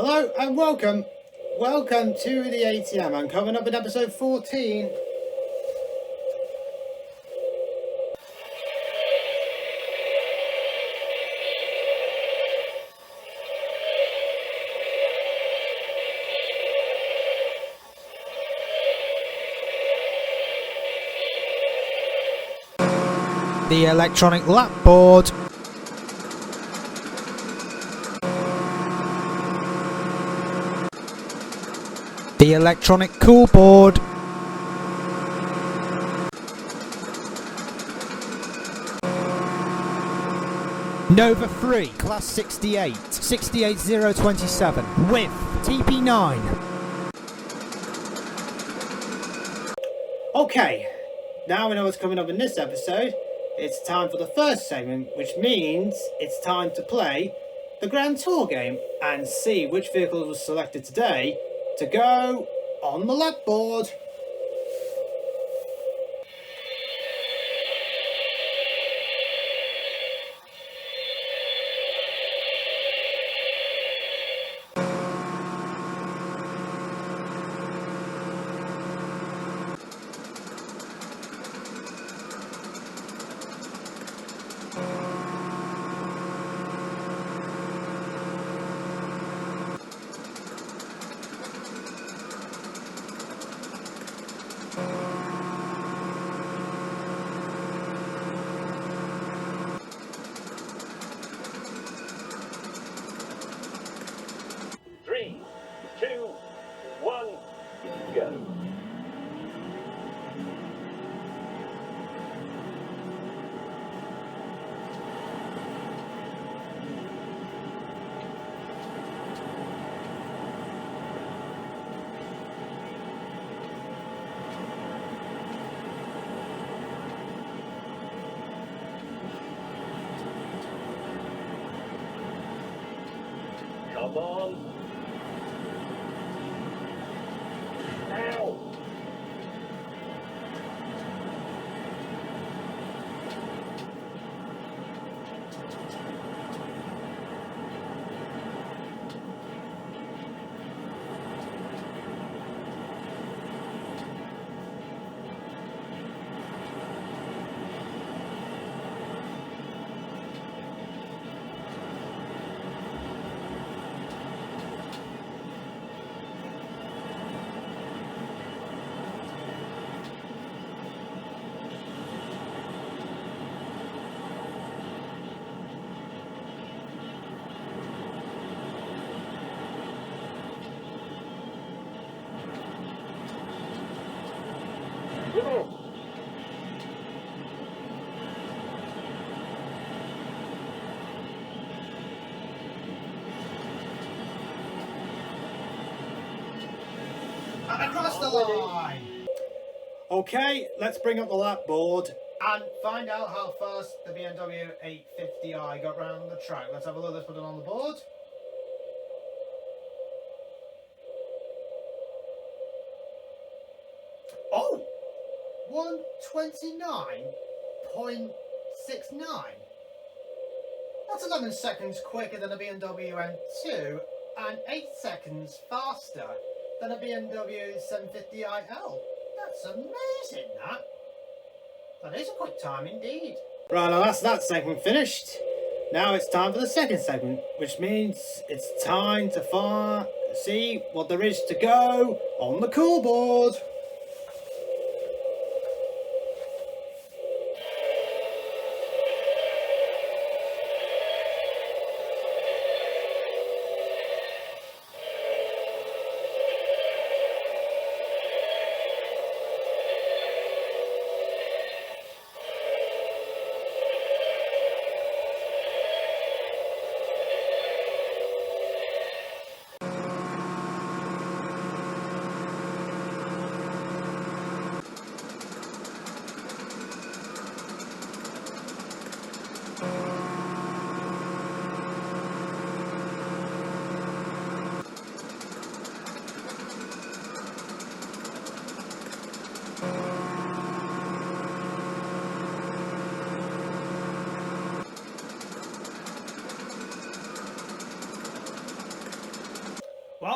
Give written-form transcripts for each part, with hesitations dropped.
Hello and welcome. Welcome to the ATM. I'm coming up in episode 14. The electronic lap board. The electronic cool board. Nova 3 Class 68 68027 with TP9. Okay, now we know what's coming up in this episode. It's time for the first segment, which means it's time to play the Grand Tour game and see which vehicle was selected today to go on the lap board. Come on. Ow. And across the line. Okay, let's bring up the lap board and find out how fast the BMW 850i got round the track. Let's have a look. Let's put it on the board. Oh, 129.69. That's 11 seconds quicker than a BMW M2 and 8 seconds faster than a BMW 750iL. That's amazing, that. That is a quick time indeed. Right, now that's that segment finished. Now it's time for the second segment, which means it's time to see what there is to go on the cool board.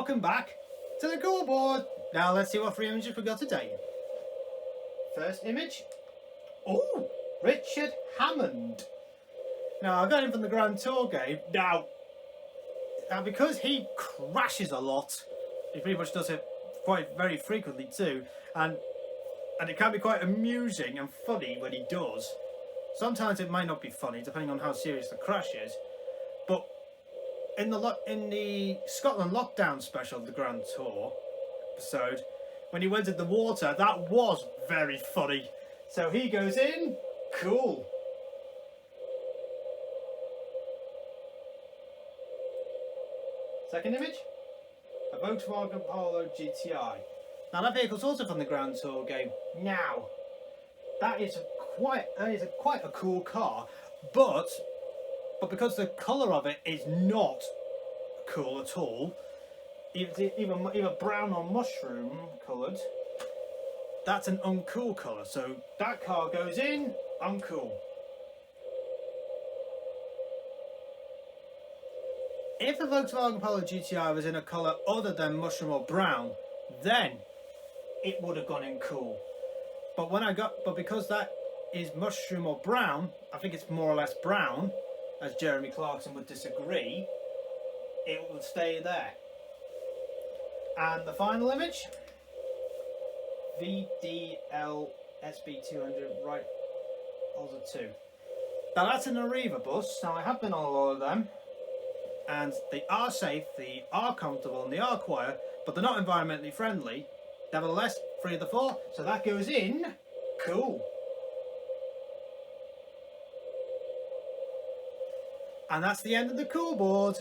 welcome back to the cool board. Now let's see what 3 images we got today. First image. Oh, Richard Hammond. Now I got him from the Grand Tour game. Now because he crashes a lot, he pretty much does it quite very frequently too, and it can be quite amusing and funny when he does. Sometimes it might not be funny depending on how serious the crash is, but in the Scotland lockdown special of the Grand Tour episode, when he went in the water, that was very funny. So he goes in, cool. Second image, a Volkswagen Polo GTI. Now that vehicle's also from the Grand Tour game. Now, that is quite a cool car, but because the colour of it is not cool at all, either brown or mushroom coloured, that's an uncool colour. So that car goes in, uncool. If the Volkswagen Polo GTI was in a colour other than mushroom or brown, then it would have gone in cool. But because that is mushroom or brown, I think it's more or less brown, as Jeremy Clarkson would disagree, it will stay there. And the final image, VDL SB200 Right Ultra 2. Now that's an Arriva bus. Now I have been on a lot of them, and they are safe, they are comfortable, and they are quiet, but they're not environmentally friendly. Nevertheless, 3 of the 4, so that goes in cool. And that's the end of the cool board.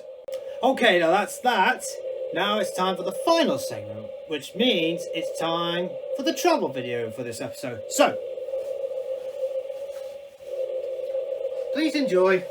Okay, now that's that. Now it's time for the final segment, which means it's time for the travel video for this episode. So, please enjoy.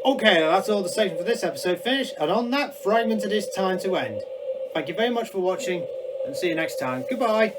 Okay, that's all the section for this episode finished, and on that fragment it is time to end. Thank you very much for watching, and see you next time. Goodbye.